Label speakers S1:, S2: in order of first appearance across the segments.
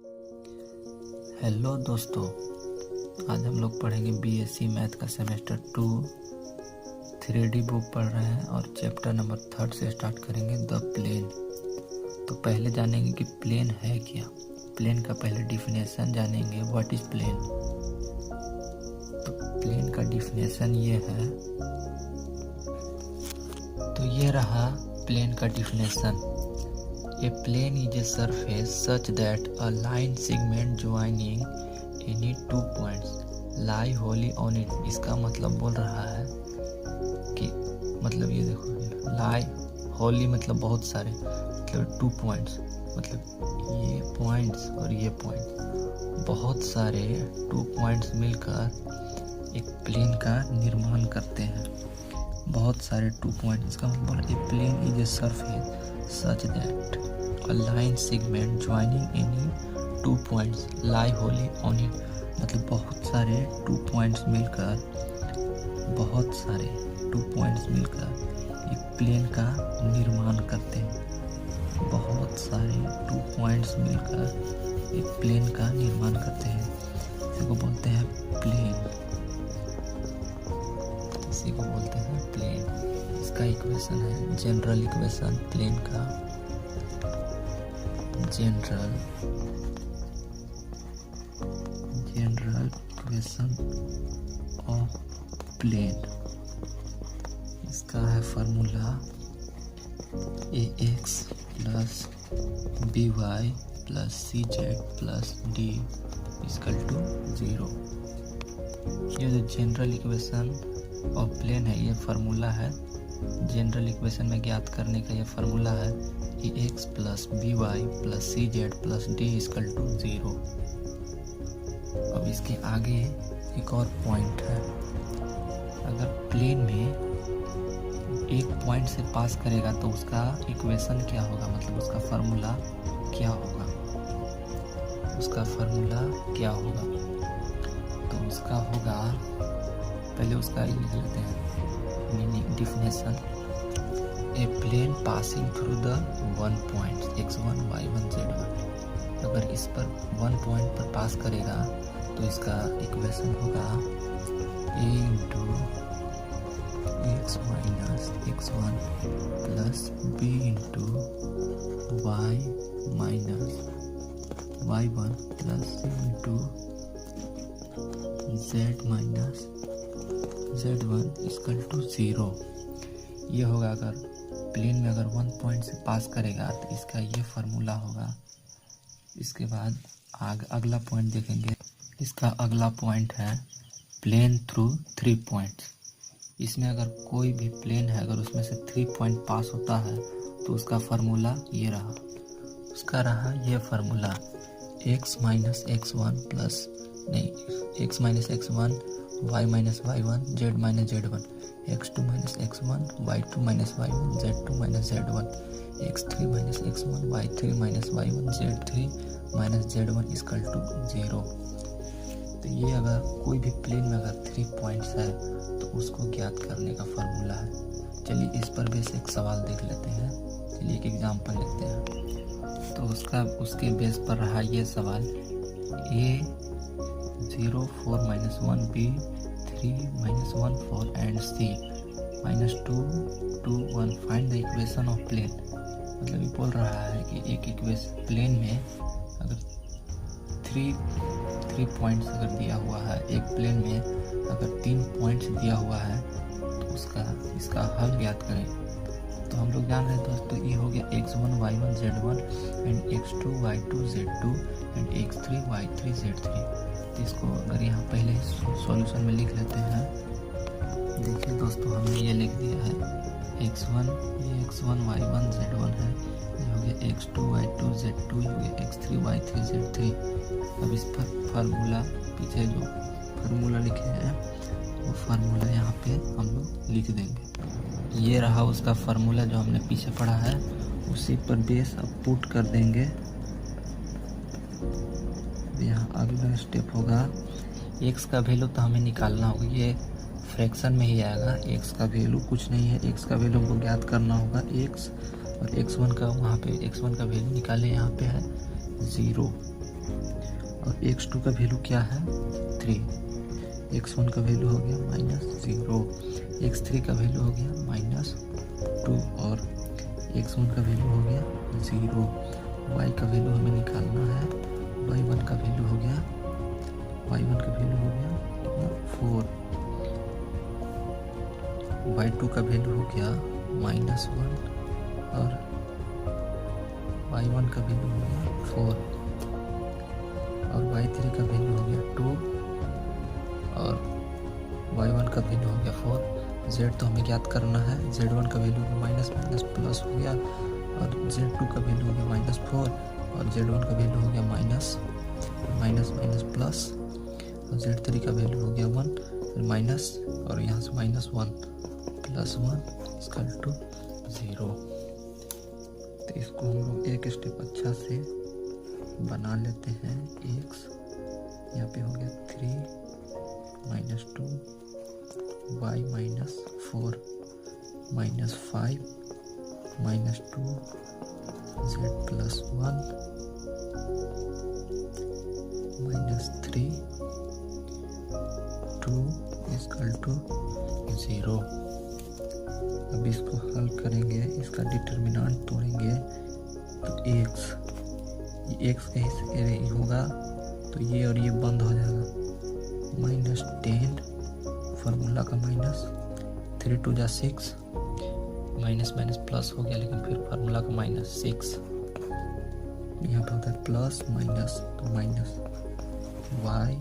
S1: Hello दोस्तों, आज हम लोग पढ़ेंगे बीएससी मैथ का सेमेस्टर 2 3D बुक पढ़ रहे हैं और चैप्टर नंबर 3 से स्टार्ट करेंगे द प्लेन। तो पहले जानेंगे कि प्लेन है क्या। प्लेन का पहले डिफिनेशन जानेंगे, व्हाट इज प्लेन। तो प्लेन का डिफिनेशन ये है, तो ये रहा प्लेन का definition. A plane is a surface such that a line segment joining any two points lie wholly on it। इसका मतलब बोल रहा है कि मतलब ये देखो, lie wholly मतलब बहुत सारे, मतलब 2 points, मतलब ये points और ये points, बहुत सारे 2 points मिलकर एक प्लेन का निर्माण करते हैं। बहुत सारे 2 points, इसका मतलब a plane is a surface such that a line segment joining any 2 points lie wholly on it। मतलब बहुत सारे 2 points मिलकर एक प्लेन का निर्माण करते हैं। बहुत सारे 2 points मिलकर एक प्लेन का निर्माण करते हैं। इसी को बोलते हैं प्लेन, इसी को बोलते हैं प्लेन। इसका इक्वेशन है, जनरल इक्वेशन प्लेन का, जनरल इक्वेशन ऑफ प्लेन। इसका है formula ax plus by plus cz plus d equal to 0। ये जो जनरल इक्वेशन ऑफ प्लेन है, ये फार्मूला है। जनरल इक्वेशन में ज्ञात करने का ये फार्मूला है कि x plus b y plus c z plus D equal to 0। अब इसके आगे एक और पॉइंट है। अगर प्लेन में एक पॉइंट से पास करेगा तो उसका इक्वेशन क्या होगा, मतलब उसका फार्मूला क्या होगा, उसका फार्मूला क्या होगा। तो उसका होगा, पहले उसका लिख लेते हैं meaning, definition. A plane passing through the 1 point x1 y1 z1। अगर इस पर 1 पॉइंट पर पास करेगा तो इसका इक्वेशन होगा a into x minus x1 plus b into y minus y1 plus c into z minus z1 equal to 0। ये होगा, अगर प्लेन में अगर 1 पॉइंट से पास करेगा तो इसका ये फार्मूला होगा। इसके बाद अगला पॉइंट देखेंगे। इसका अगला पॉइंट है प्लेन थ्रू 3 पॉइंट्स। इसमें अगर कोई भी प्लेन है, अगर उसमें से 3 पॉइंट पास होता है तो उसका फार्मूला ये रहा। उसका रहा ये formula x minus x1 plus नहीं x minus x1 y minus y1 z minus z1 x2 minus x1 y2 minus y1 z2 minus z1 x3 minus x1 y3 minus y1 z3 minus z1 equal to 0। तो ये अगर कोई भी plane में अगर 3 points है तो उसको ज्ञात करने का फार्मूला है। चलिए इस पर बेस एक सवाल देख लेते हैं। चलिए एक एग्जाम्पल लेते हैं। तो उसके बेस पर रहा ये सवाल, a 0 4 minus 1 b 3 minus 1 4 and c minus 2 2 1 find the equation of plane। मतलब ये बोल रहा है कि एक इक्वेशन प्लेन में अगर 3 पॉइंट्स अगर दिया हुआ है, एक प्लेन में अगर 3 पॉइंट्स दिया हुआ है तो इसका हल ज्ञात करें। तो हम लोग जान रहे हैं दोस्तों, ये हो गया x1 y1 z1 and x2 y2 z2 and x3 y3 z3। तो इसको अगर यहाँ पहले सॉल्यूशन में लिख लेते हैं। देखिए दोस्तों, हमने ये लिख दिया है x1, ये x1 y1 z1 है, ये हो गया x2 y2 z2, ये हो गया x3 y3 z3। अब इस पर फार्मूला, पीछे जो फार्मूला लिखे हैं वो फार्मूला यहाँ पे हम लोग लिख देंगे। ये रहा उसका फार्मूला जो हमने पीछे पढ़ा है, उसी पर बेस अब पुट कर देंगे। यहाँ अगला स्टेप होगा, x का वैल्यू तो हमें निकालना होगा, ये फ्रैक्शन में ही आएगा। x का वैल्यू कुछ नहीं है, x का वैल्यू हमको ज्ञात करना होगा x, और x1 का वहाँ पे x1 का वैल्यू निकाले, यहाँ पे है 0। और x2 का वैल्यू क्या है 3, x1 का वैल्यू हो गया -0, x3 का वैल्यू हो गया -2 और x1 का वैल्यू हो गया 0। y का वैल्यू हमें निकालना है, y1 का वैल्यू हो गया 4, y2 का वैल्यू हो गया -1 और y1 का वैल्यू हो गया 4 और y3 का वैल्यू हो गया 2 और y1 का वैल्यू हो गया 4। z तो हमें ज्ञात करना है, z1 का वैल्यू हो गया माइनस प्लस हो गया और z2 का वैल्यू हो गया -4 और z1 का वैल्यू हो गया माइनस प्लस और z3 का वैल्यू हो गया 1 फिर माइनस और यहाँ से -1 + 1 = 0। तो इसको हम लोग एक स्टेप अच्छा से बना लेते हैं। x यहाँ पे हो गया 3 - 2 y - 4 - 5 - 2 z + 1 -3 2 = 0। अब इसको हल करेंगे, इसका डिटर्मिनेंट तोड़ेंगे तो x कहीं होगा तो ये और ये बंद हो जाएगा, -10 फार्मूला का माइनस, 3 × 2 = 6 माइनस प्लस हो गया लेकिन फिर फार्मूला का -6 यहाँ पे होता है प्लस माइनस तो माइनस y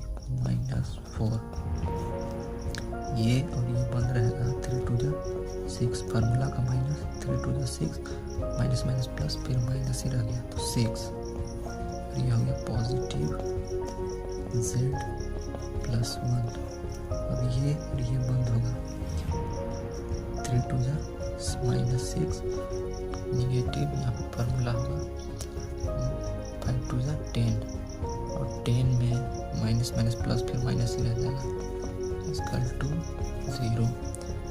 S1: -4 ये और ये बंद रहेगा, 3 × 2 = 6 फार्मूला का माइनस, 3 × 2 = 6 माइनस प्लस फिर माइनस ही रह गया तो 6 और ये हो गया पॉजिटिव z + 1 अब ये और ये बंद होगा, 3 × 2 = -6 निगेटिव यहाँ पे फार्मूला होगा 5 × 2 = 10 और 10 में माइनस प्लस फिर माइनस ही रह जाएगा = 0।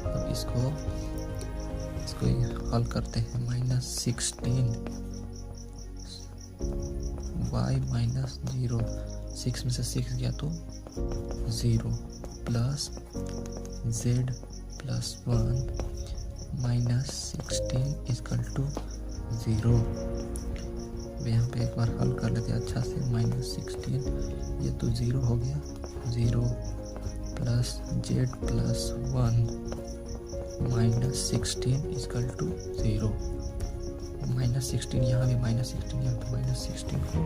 S1: अब इसको हल करते हैं, -16 y -0 6 में से 6 गया तो 0 प्लस z + 1 -16 = 0। यहाँ पे एक बार हल कर लेते हैं अच्छा से, -16 ये तो 0 हो गया, 0 प्लस z + 1 -16 = 0। -16 यहाँ भी -16 यहाँ पे -16 को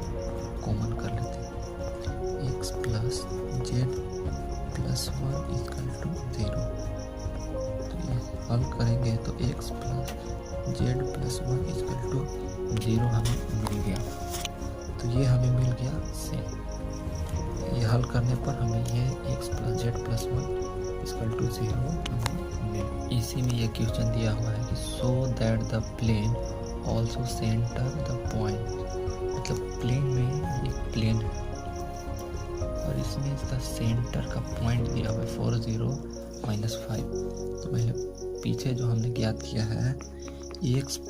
S1: कॉमन कर लेते हैं, x + z + 1 = 0। तो ये हल करेंगे तो x + z + 1 = 0 हमें मिल गया। तो ये हमें मिल गया से, ये हल करने पर हमें ये x + z + 1 = 0 मिल। इसी में ये क्वेश्चन दिया हुआ है कि so that the plane also centre the point, मतलब प्लेन में एक प्लेन है और इसमें इसका सेंटर का पॉइंट दिया हुआ है 4 0 -5। तो पहले पीछे जो हमने ज्ञात किया है x +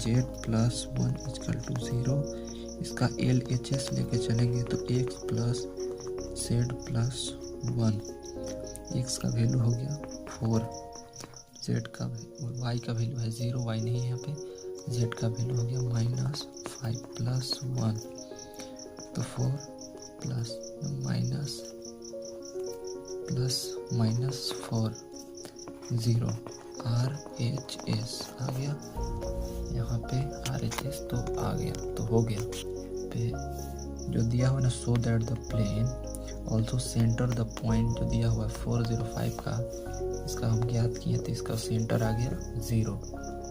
S1: z + 1 = 0, इसका LHS लेके चलेंगे तो x + z + 1, x का वैल्यू हो गया 4, z का y का वैल्यू है 0, y नहीं है यहाँ पे, z का वैल्यू हो गया -5 + 1 तो 4 प्लस -4 0 RHS आ गया, यहाँ पे RHS तो आ गया, तो हो गया। पे जो दिया हुआ ना so that the plane also centre the point जो दिया हुआ है 405 का, इसका हम ज्ञात किए तो इसका सेंटर आ गया 0।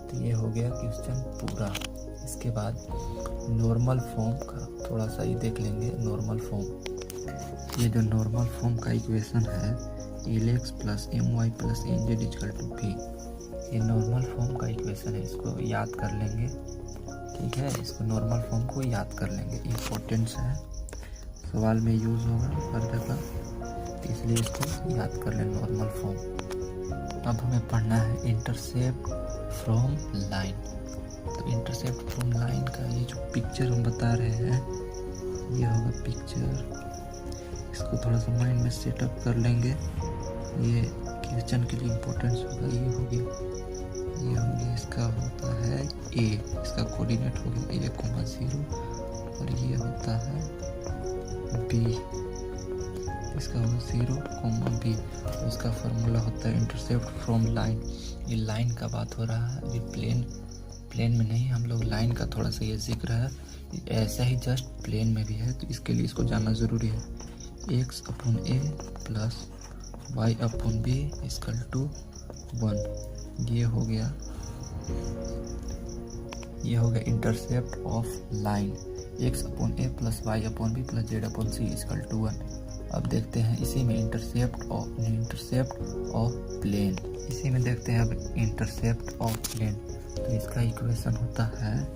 S1: तो ये हो गया क्वेश्चन पूरा। इसके बाद नॉर्मल फॉर्म का थोड़ा सा ही देख लेंगे। नॉर्मल फॉर्म, ये जो नॉर्मल फॉर्म का इक्वेशन है LX + MY + NZ = P, ये नॉर्मल फॉर्म का इक्वेशन है, इसको याद कर लेंगे, ठीक है। इसको नॉर्मल फॉर्म को याद कर लेंगे, इम्पोर्टेंट है, सवाल में यूज होगा हर जगह, तो इसलिए इसको याद कर लें नॉर्मल फॉर्म। अब हमें पढ़ना है इंटरसेप्ट फ्रॉम लाइन। तो इंटरसेप्ट फ्रॉम लाइन का ये जो पिक्चर हम बता रहे हैं ये होगा पिक्चर। इसको थोड़ा सा माइंड में सेटअप कर लेंगे। ये क्वेश्चन के लिए इम्पोर्टेंस होगा। ये हो गया इसका होता है ए, इसका कोऑर्डिनेट हो गया a,0 और ये होता है बी, इसका होगा 0, b। इसका फार्मूला होता है इंटरसेप्ट फ्रॉम लाइन। ये लाइन का बात हो रहा है, अभी प्लेन में नहीं, हम लोग लाइन का थोड़ा सा ये जिक्र है। ऐसा ही जस्ट प्लेन में भी है, तो इसके लिए इसको जानना ज़रूरी है। x/a plus y/b equal to 1। ये हो गया intercept of line. x/a plus y/b plus z/c equal to 1। अब देखते हैं इसी में इंटरसेप्ट ऑफ प्लेन। इसी में देखते हैं अब इंटरसेप्ट ऑफ प्लेन। तो इसका इक्वेशन होता है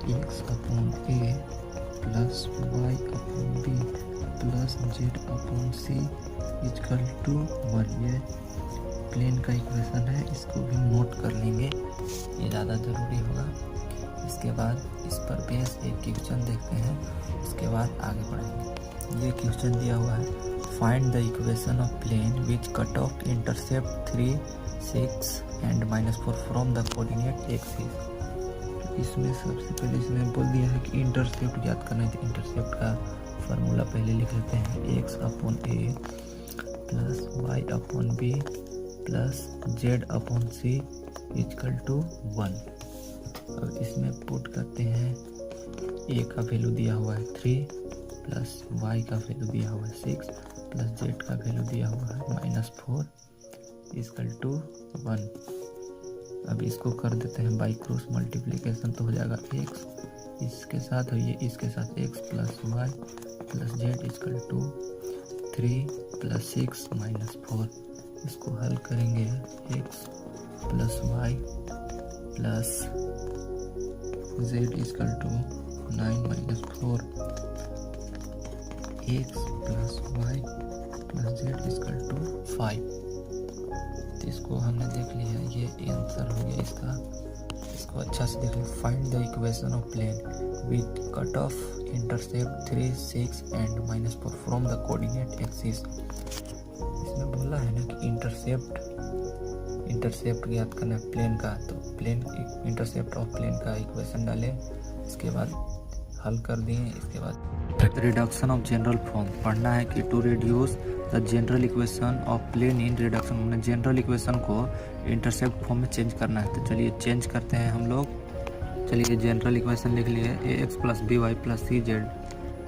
S1: x/a plus y/b plus z/c equal to 1। ये प्लेन का इक्वेशन है, इसको भी नोट कर लेंगे, ये ज़्यादा ज़रूरी होगा। इसके बाद इस पर बेस एक क्वेश्चन देखते हैं, उसके बाद आगे बढ़ेंगे। ये क्वेश्चन दिया हुआ है, find the equation of plane which cut off intercept 3, 6 and -4 from the coordinate axis. इसमें सबसे पहले इसमें बोल दिया है कि इंटरसेप्ट याद करना है, तो इंटरसेप्ट का फार्मूला पहले लिख लेते हैं। x/a plus y/b plus z/c equal to 1। अब इसमें पुट करते हैं, a का वैल्यू दिया हुआ है 3 प्लस y का वैल्यू दिया हुआ है 6 प्लस z का वैल्यू दिया हुआ है -4 इक्वल टू 1। अब इसको कर देते हैं बाई क्रॉस मल्टीप्लिकेशन, तो हो जाएगा x इसके साथ और ये इसके साथ x plus y plus z equal to 3 plus 6 -4। इसको हल करेंगे, x plus y plus z equal to 9 - 4, x plus y plus z equal to 5। तो इसको हमने देख लिया, ये आंसर हो गया इसका। इसको अच्छा से देख लो, find the equation of plane with cut off intercept 3, 6 and -4 from the coordinate axis. इसमें बोला है ना कि इंटरसेप्ट याद करना है प्लेन का, तो प्लेन इंटरसेप्ट ऑफ प्लेन का इक्वेशन डाले, इसके बाद हल कर दिए। इसके बाद रिडक्शन ऑफ जनरल फॉर्म पढ़ना है कि to reduce the general equation of plane in reduction. हमने जनरल इक्वेशन को इंटरसेप्ट फॉर्म में चेंज करना है, तो चलिए चेंज करते हैं हम लोग। चलिए जनरल इक्वेशन लिख लिए, ax plus by plus cz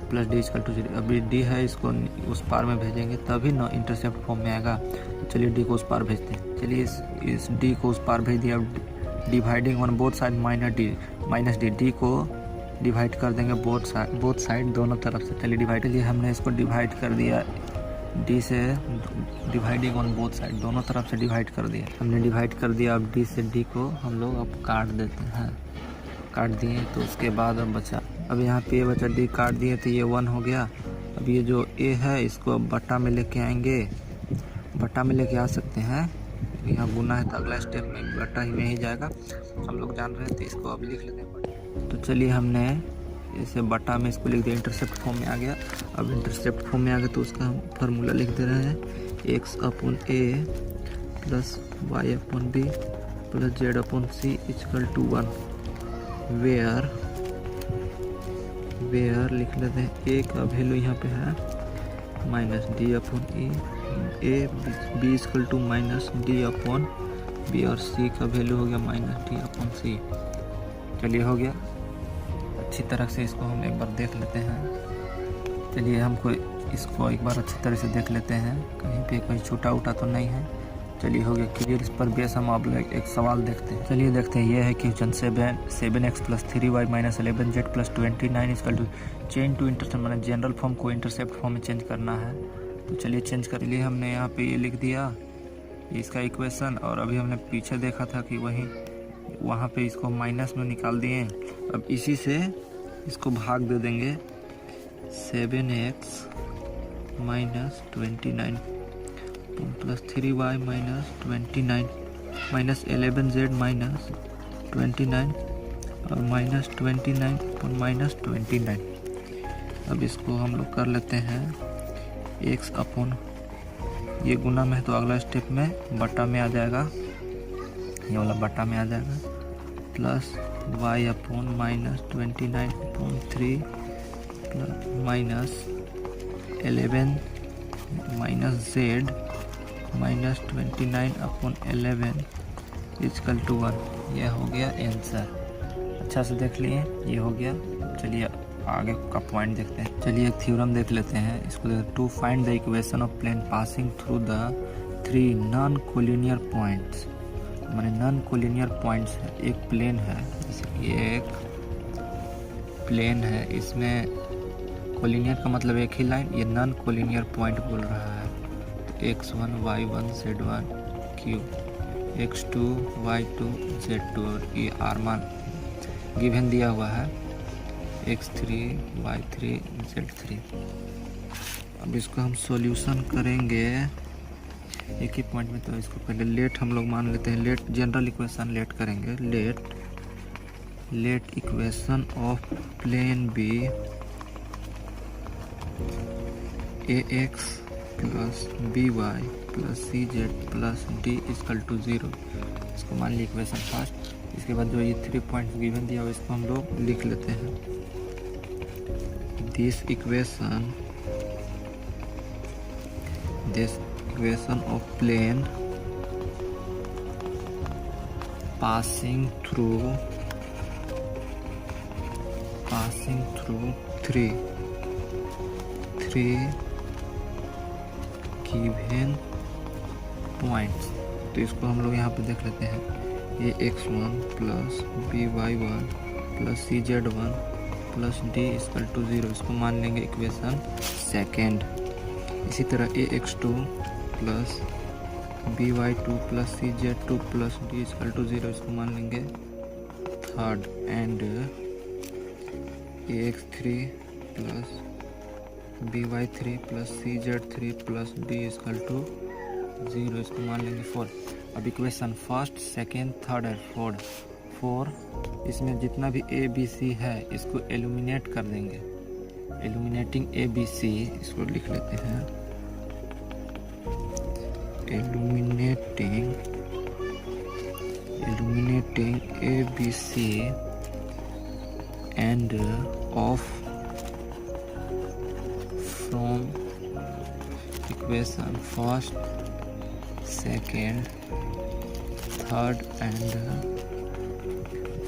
S1: plus d equal to 0। अभी d है, इसको उस पार में भेजेंगे तभी ना इंटरसेप्ट फॉर्म में आएगा। तो चलिए d को उस पार भेजते हैं। चलिए इस d को उस पार भेज दिया। अब dividing on both side minus D को डिवाइड कर देंगे बोथ साइड दोनों तरफ से। चलिए डिवाइड के लिए हमने इसको डिवाइड कर दिया, डी से डिवाइडिंग ऑन बोथ साइड दोनों तरफ से डिवाइड कर दिया। हमने डिवाइड कर दिया, अब डी से डी को हम लोग अब काट देते हैं। काट दिए तो उसके बाद अब बचा, अब यहाँ पे बचा डी, काट दिए तो ये 1 हो गया। अब ये जो ए है इसको अब बट्टा में लेके आएंगे, बट्टा में लेके आ सकते हैं। यहाँ गुना है तो अगला स्टेप में बट्टा ही में ही जाएगा, हम लोग जान रहे थे। इसको अब लिख लेते हैं। तो चलिए हमने इसे बटा में इसको लिख दिया, इंटरसेप्ट फॉर्म में आ गया। अब इंटरसेप्ट फॉर्म में आ गया तो उसका हम फार्मूला लिख दे रहे हैं, x/a plus y/b plus z/c equal to 1। Where लिख लेते हैं, a का वैल्यू यहाँ पे है -d/e, b equal to -d/b और c का वैल्यू हो गया -d/c। चलिए हो गया। अच्छी तरह से इसको हम एक बार देख लेते हैं। चलिए हमको इसको एक बार अच्छी तरह से देख लेते हैं, कहीं पे कोई छूटा उटा तो नहीं है। चलिए हो गया क्लियर। इस पर बेस हम अब एक सवाल देखते हैं। चलिए देखते हैं, ये है question 7x plus 3y minus 11z plus 29 equal to change to intercept, मैंने जनरल फॉर्म को इंटरसेप्ट फॉर्म में चेंज करना है। तो चलिए चेंज कर लिए हमने। यहाँ पे ये लिख दिया इसका इक्वेशन, और अभी हमने पीछे देखा था कि वहाँ पे इसको माइनस में निकाल दिए। अब इसी से इसको भाग दे देंगे, 7x minus 29 plus 3y minus 29 minus 11z minus 29 और माइनस 29 और माइनस 29। अब इसको हम लोग कर लेते हैं x अपॉन, ये गुना में है तो अगला स्टेप में बटा में आ जाएगा, ये वाला बटा में आ जाएगा, plus y upon minus 29/3 plus minus 11 minus z minus 29/11 equal to 1। यह हो गया आंसर। अच्छा से देख लिए, ये हो गया। चलिए आगे का पॉइंट देखते हैं। चलिए एक थ्योरम देख लेते हैं। इसको to find the equation of plane passing through the 3 non collinear points, माने नॉन कोलिनियर पॉइंट्स है। एक प्लेन है, ये एक प्लेन है, इसमें कोलिनियर का मतलब एक ही लाइन, ये नॉन कोलिनियर पॉइंट बोल रहा है। तो x1 y1 z1 q, x2 y2 z2, और ये आर मान गिवन दिया हुआ है, x3 y3 z3। अब इसको हम सॉल्यूशन करेंगे एक ही पॉइंट में। तो इसको पहले लेट हम लोग मान लेते हैं, लेट जनरल इक्वेशन लेट करेंगे। Let equation of plane be ax plus b y plus c z plus D equal to 0। इसको मान लीजिए इक्वेशन फर्स्ट। इसके बाद जो ये 3 पॉइंट गिवन दिया हुआ इसको हम लोग लिख लेते हैं। This equation of plane passing through 3 given points. तो इसको हम लोग यहाँ पे देख लेते हैं। ये x1 plus B y1 plus C z1 plus D equal to 0, इसको मान लेंगे इक्वेशन सेकेंड। इसी तरह ax2 plus B y2 plus C z2 plus D equal to 0, इसको मान लेंगे third. And ax3 plus B वाई3 plus C z3 plus D equal to 0, इसको मान लेंगे फोर्थ। अब इक्वेशन फर्स्ट सेकेंड थर्ड और फोर्थ, इसमें जितना भी ए बी सी है इसको एलिमिनेट कर देंगे। एलिमिनेटिंग ए बी सी, इसको लिख लेते हैं eliminating a b c and of from equation first, second, third and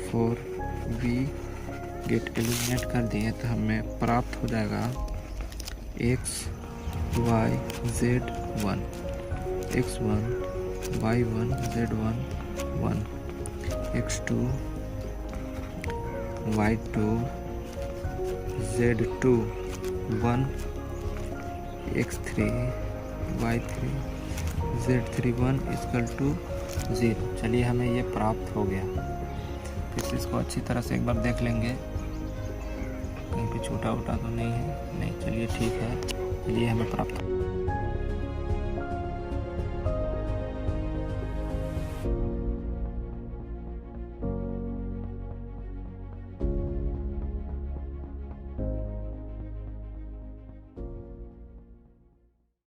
S1: fourth we get eliminate कर दिए तो हमें प्राप्त हो जाएगा x y z1 x1 y1 z1 1, x2 y2 z2 1, x3 y3 z3 1 equal to 0। चलिए हमें ये प्राप्त हो गया। फिर इसको अच्छी तरह से एक बार देख लेंगे, कहीं पे छूटा उटा तो नहीं है। नहीं, चलिए ठीक है, चलिए हमें प्राप्त